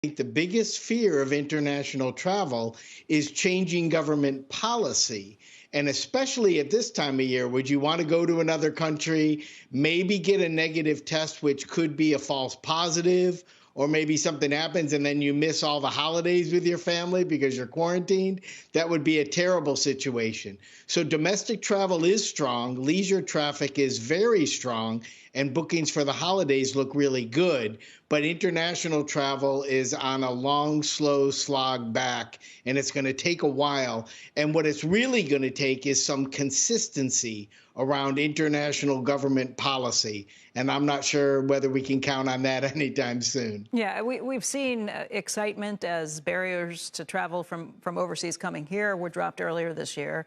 think the biggest fear of international travel is changing government policy. And especially at this time of year, would you want to go to another country, maybe get a negative test, which could be a false positive, or maybe something happens and then you miss all the holidays with your family because you're quarantined? That would be a terrible situation. So domestic travel is strong, leisure traffic is very strong, and bookings for the holidays look really good. But international travel is on a long, slow slog back, and it's going to take a while. And what it's really going to take is some consistency around international government policy. And I'm not sure whether we can count on that anytime soon. Yeah, we've seen excitement as barriers to travel from overseas coming here were dropped earlier this year.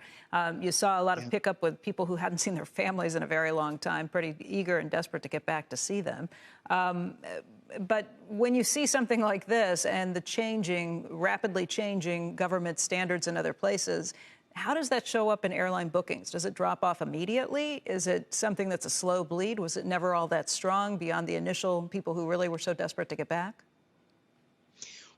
You saw a lot of pickup with people who hadn't seen their families in a very long time, pretty eager and desperate to get back to see them. But when you see something like this and the rapidly changing government standards in other places, how does that show up in airline bookings? Does it drop off immediately? Is it something that's a slow bleed? Was it never all that strong beyond the initial people who really were so desperate to get back?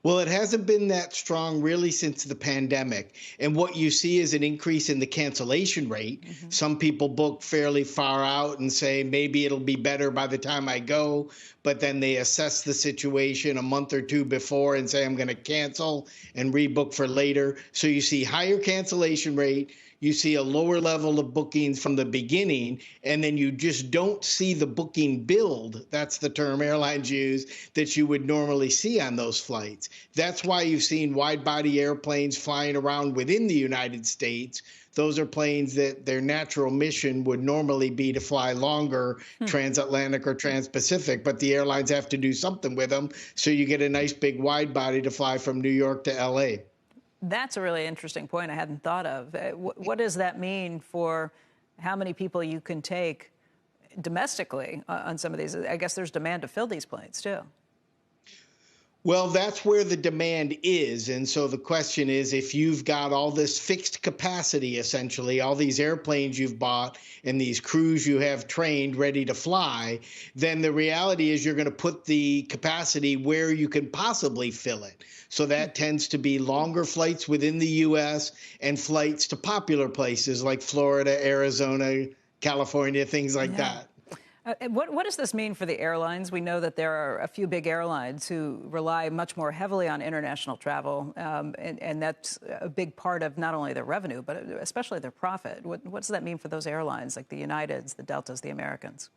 Well, it hasn't been that strong really since the pandemic. And what you see is an increase in the cancellation rate. Some people book fairly far out and say, maybe it'll be better by the time I go. But then they assess the situation a month or two before and say, I'm going to cancel and rebook for later. So you see higher cancellation rate. You see a lower level of bookings from the beginning, and then you just don't see the booking build. That's the term airlines use that you would normally see on those flights. That's why you've seen wide-body airplanes flying around within the United States. Those are planes that their natural mission would normally be to fly longer, transatlantic or transpacific, but the airlines have to do something with them, so you get a nice big wide body to fly from New York to LA. That's a really interesting point I hadn't thought of. What does that mean for how many people you can take domestically on some of these? I guess there's demand to fill these planes, too. Well, that's where the demand is. And so the question is, if you've got all this fixed capacity, essentially, all these airplanes you've bought and these crews you have trained ready to fly, then the reality is you're going to put the capacity where you can possibly fill it. So that tends to be longer flights within the U.S. and flights to popular places like Florida, Arizona, California, things like that. What does this mean for the airlines? We know that there are a few big airlines who rely much more heavily on international travel, and that's a big part of not only their revenue, but especially their profit. What does that mean for those airlines, like the Uniteds, the Deltas, the Americans?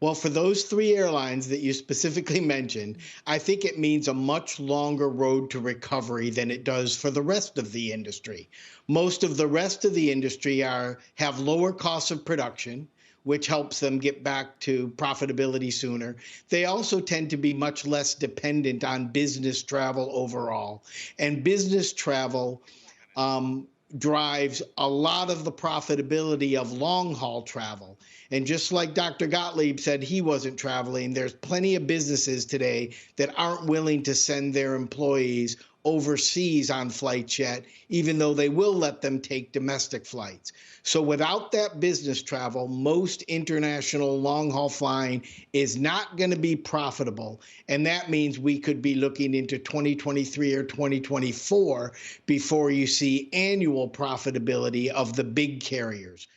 Well, for those three airlines that you specifically mentioned, I think it means a much longer road to recovery than it does for the rest of the industry. Most of the rest of the industry have lower costs of production, which helps them get back to profitability sooner. They also tend to be much less dependent on business travel overall. And business travel drives a lot of the profitability of long-haul travel. And just like Dr. Gottlieb said he wasn't traveling, there's plenty of businesses today that aren't willing to send their employees overseas on flights yet, even though they will let them take domestic flights. So without that business travel, most international long-haul flying is not going to be profitable. And that means we could be looking into 2023 or 2024 before you see annual profitability of the big carriers.